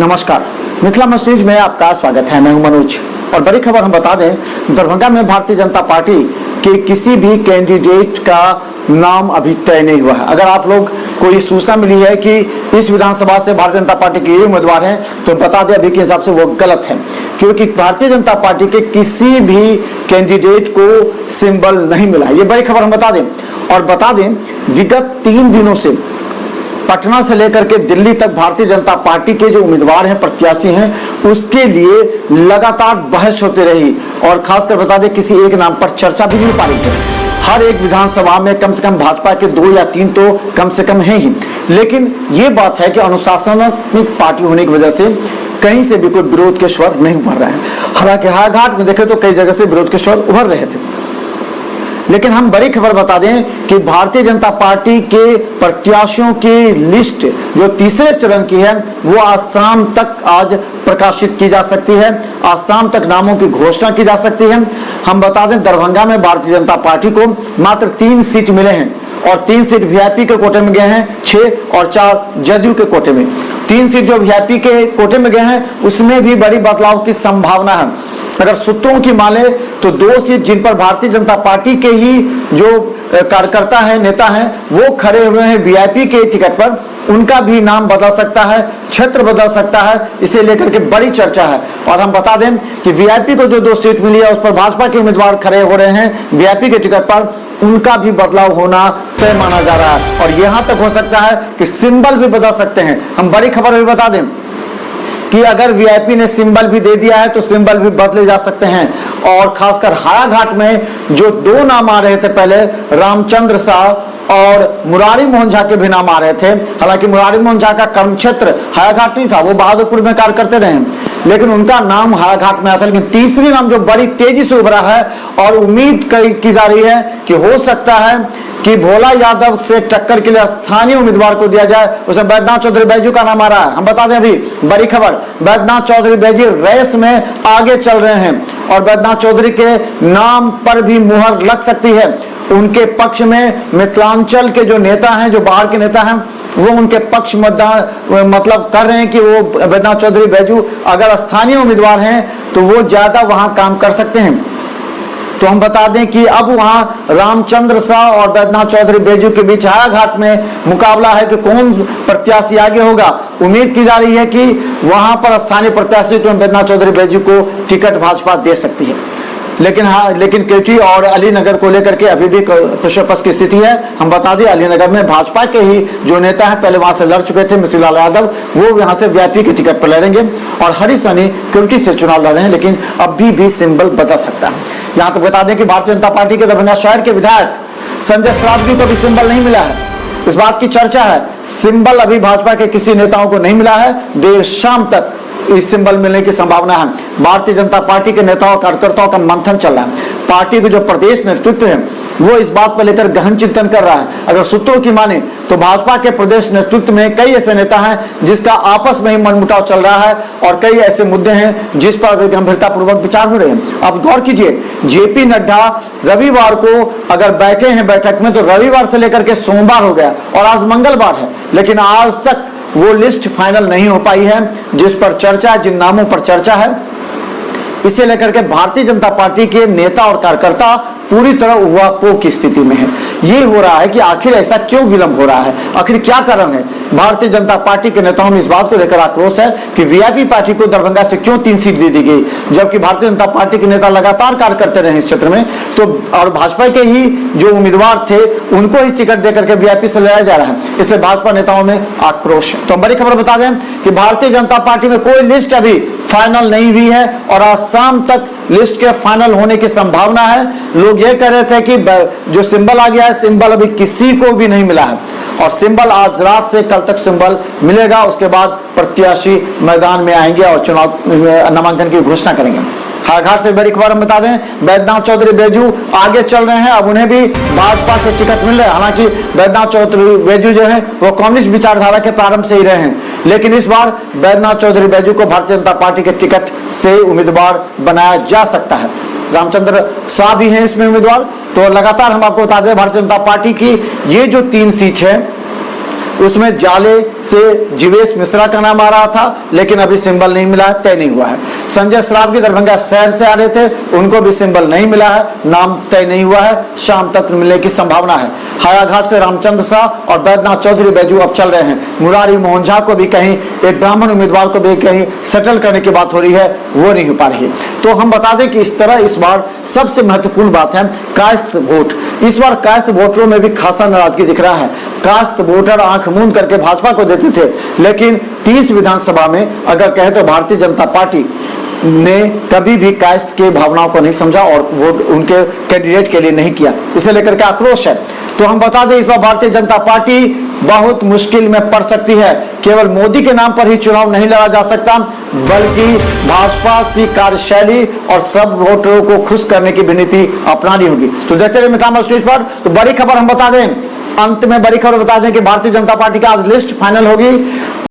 नमस्कार, मिथिला मैसेज में आपका स्वागत है। मैं हूं मनोज और बड़ी खबर हम बता दें, दरभंगा में भारतीय जनता पार्टी के किसी भी कैंडिडेट का नाम अभी तय नहीं हुआ है। अगर आप लोग कोई सूचना मिली है कि इस विधानसभा से भारतीय जनता पार्टी के ये उम्मीदवार हैं, तो बता दें अभी के हिसाब से वो गलत है, क्योंकि भारतीय जनता पार्टी के किसी भी कैंडिडेट को सिंबल नहीं मिला। ये बड़ी खबर हम बता दें और बता दें विगत 3 दिनों से पटना से लेकर के दिल्ली तक भारतीय जनता पार्टी के जो उम्मीदवार हैं, प्रत्याशी हैं, उसके लिए लगातार बहस होती रही और खासकर बता दें किसी एक नाम पर चर्चा भी नहीं पाई थी। हर एक विधानसभा में कम से कम भाजपा के 2 या 3 तो कम से कम हैं ही, लेकिन ये बात है कि अनुशासनात्मक पार्टी होने की वजह से कहीं से भी कोई विरोध के स्वर नहीं उभर रहे हैं। हालांकि हायाघाट में देखें तो कई जगह से विरोध के स्वर उभर रहे थे, लेकिन हम बड़ी खबर बता दें कि भारतीय जनता पार्टी के प्रत्याशियों की लिस्ट जो तीसरे चरण की है वो आज शाम तक आज प्रकाशित की जा सकती है। आज शाम तक नामों की घोषणा की जा सकती है। हम बता दें दरभंगा में भारतीय जनता पार्टी को मात्र 3 सीट मिले हैं और 3 सीट वीआईपी के कोटे में गए हैं, 6 और 4 जदयू के कोटे में। 3 सीट जो वीआईपी के कोटे में गए हैं उसमें भी बड़ी बदलाव की संभावना है। अगर सूत्रों की माने तो 2 सीट जिन पर भारतीय जनता पार्टी के ही जो कार्यकर्ता हैं, नेता हैं, वो खड़े हुए हैं वीआईपी के टिकट पर, उनका भी नाम बदल सकता है, क्षेत्र बदल सकता है। इसे लेकर के बड़ी चर्चा है। और हम बता दें कि वीआईपी को जो 2 सीट मिली है उस पर भाजपा के उम्मीदवार खड़े हो रहे हैं वीआईपी के टिकट पर, उनका भी बदलाव होना तय माना जा रहा है और यहां तक हो सकता है कि सिंबल भी बदल सकते हैं। हम बड़ी खबर भी बता दें कि अगर वीआईपी ने सिंबल भी दे दिया है तो सिंबल भी बदले जा सकते हैं। और खासकर हायाघाट में जो 2 नाम आ रहे थे पहले, रामचंद्र शाह और मुरारी मोहन झा के भी नाम आ रहे थे। हालांकि मुरारी मोहन झा का कर्म क्षेत्र हायाघाट नहीं था, वो बहादुरपुर में कार्य करते रहे, लेकिन उनका नाम हायाघाट में आता। लेकिन तीसरी नाम जो बड़ी तेजी से उभरा है और उम्मीद की जा रही है कि हो सकता है कि भोला यादव से टक्कर के लिए स्थानीय उम्मीदवार को दिया जाए, उसमें बैद्यनाथ चौधरी बैजू का नाम आ रहा है। हम बता दें अभी बड़ी खबर, बैद्यनाथ चौधरी बैजू रेस में आगे चल रहे हैं और बैद्यनाथ चौधरी के नाम पर भी मुहर लग सकती है। उनके पक्ष में मिथिलांचल के जो नेता हैं, जो बाहर के नेता हैं, वो उनके पक्ष मतदान मतलब कर रहे हैं कि वो बैद्यनाथ चौधरी बैजू अगर स्थानीय उम्मीदवार हैं तो वो ज्यादा वहां काम कर सकते हैं। तो हम बता दें कि अब वहां रामचंद्र शाह और बैद्यनाथ चौधरी बैजू के बीच हायाघाट में मुकाबला है कि कौन प्रत्याशी आगे होगा। उम्मीद की जा रही है कि वहां पर स्थानीय प्रत्याशी तो बैद्यनाथ चौधरी बैजू को टिकट भाजपा दे सकती है, लेकिन केवटी और अलीनगर को लेकर के अभी भी प्रश्नपत्र की स्थिति है। हम बता दें अलीनगर में भाजपा के ही जो नेता हैं पहले वहां से लड़ चुके थे, मिश्रीलाल यादव, वो यहां से वीआईपी के टिकट पर लड़ेंगे और हरी सनी केवटी से चुनाव लड़ रहे हैं, लेकिन अभी भी सिंबल बदल सकता है। यहां तक बता दें कि भारतीय जनता पार्टी के दरभंगा शहर के विधायक संजय श्रावगी को भी सिंबल नहीं मिला है। इस बात की चर्चा है, सिंबल अभी भाजपा के किसी नेताओं को नहीं मिला है। देर शाम तक इस सिंबल मिलने की संभावना है। भारतीय जनता पार्टी के नेताओं कार्यकर्ताओं का मंथन चल रहा है। पार्टी के जो प्रदेश नेतृत्व है वो इस बात पर लेकर गहन चिंतन कर रहा है। अगर सूत्रों की माने तो भाजपा के प्रदेश नेतृत्व में कई ऐसे नेता हैं जिसका आपस में ही मनमुटाव चल रहा है और कई ऐसे मुद्दे हैं जिस पर गंभीरता पूर्वक विचार हो रहे हैं। अब गौर कीजिए, जेपी नड्डा रविवार को अगर बैठे हैं बैठक में तो रविवार से लेकर के सोमवार हो गया और आज मंगलवार है, लेकिन आज तक वो लिस्ट फाइनल नहीं हो पाई है जिस पर चर्चा, जिन नामों पर चर्चा है। इसे लेकर के भारतीय जनता पार्टी के नेता और कार्यकर्ता पूरी तरह उवापोह की स्थिति में है। ये हो रहा है कि आखिर ऐसा क्यों विलंब हो रहा है, आखिर क्या कारण है। भारतीय जनता पार्टी के नेताओं में इस बात को लेकर आक्रोश है कि वीआईपी पार्टी को दरभंगा से क्यों 3 सीट दे दी गई, जबकि भारतीय जनता पार्टी के नेता लगातार कार्य करते रहे इस क्षेत्र में। तो और भाजपा के ही जो उम्मीदवार थे उनको ही टिकट देकर के वीआईपी से लड़ाया जा रहा है, इससे भाजपा नेताओं में आक्रोश है। तो हम बड़ी खबर बता दें कि भारतीय जनता पार्टी में कोई लिस्ट अभी फाइनल नहीं हुई है और आज शाम तक लिस्ट के फाइनल होने की संभावना है। लोग ये कह रहे थे कि जो सिंबल आ गया है, सिंबल अभी किसी को भी नहीं मिला है और सिंबल आज रात से कल तक सिंबल मिलेगा, उसके बाद प्रत्याशी मैदान में आएंगे और चुनाव नामांकन की घोषणा करेंगे। हायाघाट से बड़ी खबर हम बता दें, बैद्यनाथ चौधरी बैजू आगे चल रहे हैं, अब उन्हें भी भाजपा से टिकट मिल रहा है। हालांकि बैद्यनाथ चौधरी बैजू जो है वो कम्युनिस्ट विचारधारा के प्रारंभ से ही रहे हैं, लेकिन इस बार बैद्यनाथ चौधरी बैजू को भारतीय जनता पार्टी के टिकट से उम्मीदवार बनाया जा सकता है। रामचंद्र शाह भी हैं इसमें उम्मीदवार। तो लगातार हम आपको बता दें भारतीय जनता पार्टी की ये जो 3 सीट है उसमें जाले से जीवेश मिश्रा का नाम आ रहा था, लेकिन अभी सिंबल नहीं मिला है, तय नहीं हुआ है। संजय सरावगी दरभंगा शहर से आ रहे थे, उनको भी सिंबल नहीं मिला है, नाम तय नहीं हुआ है, शाम तक मिलने की संभावना है। हायाघाट से रामचंद्र शाह और बैद्यनाथ चौधरी बैजू अब चल रहे हैं। मुरारी मोहन झा को भी कहीं, एक ब्राह्मण उम्मीदवार को भी कहीं सेटल करने की बात हो रही है, वो नहीं हो पा रही है। तो हम बता दें कि इस तरह इस बार सबसे महत्वपूर्ण बात है कायस्थ वोट। इस बार कायस्थ वोटरों में भी खासा नाराजगी दिख रहा है। कायस्थ वोटर आंख मूंद करके भाजपा को देते थे, लेकिन 30 विधानसभा में अगर कहे तो भारतीय जनता पार्टी ने कभी भी कायस्थ के भावनाओं को नहीं समझा और वोट उनके कैंडिडेट के लिए नहीं किया। इसे लेकर के आक्रोश है। तो हम बता दें इस बार भारतीय जनता पार्टी बहुत मुश्किल में पड़ सकती है। केवल मोदी के नाम पर ही चुनाव नहीं लड़ा जा सकता, बल्कि भाजपा की कार्यशैली और सब वोटरों को खुश करने की नीति अपनानी होगी। तो देखते रहिए मितामा स्टेज पर। तो बड़ी खबर हम बता दें, अंत में बड़ी खबर बता दें कि भारतीय जनता पार्टी की आज लिस्ट फाइनल होगी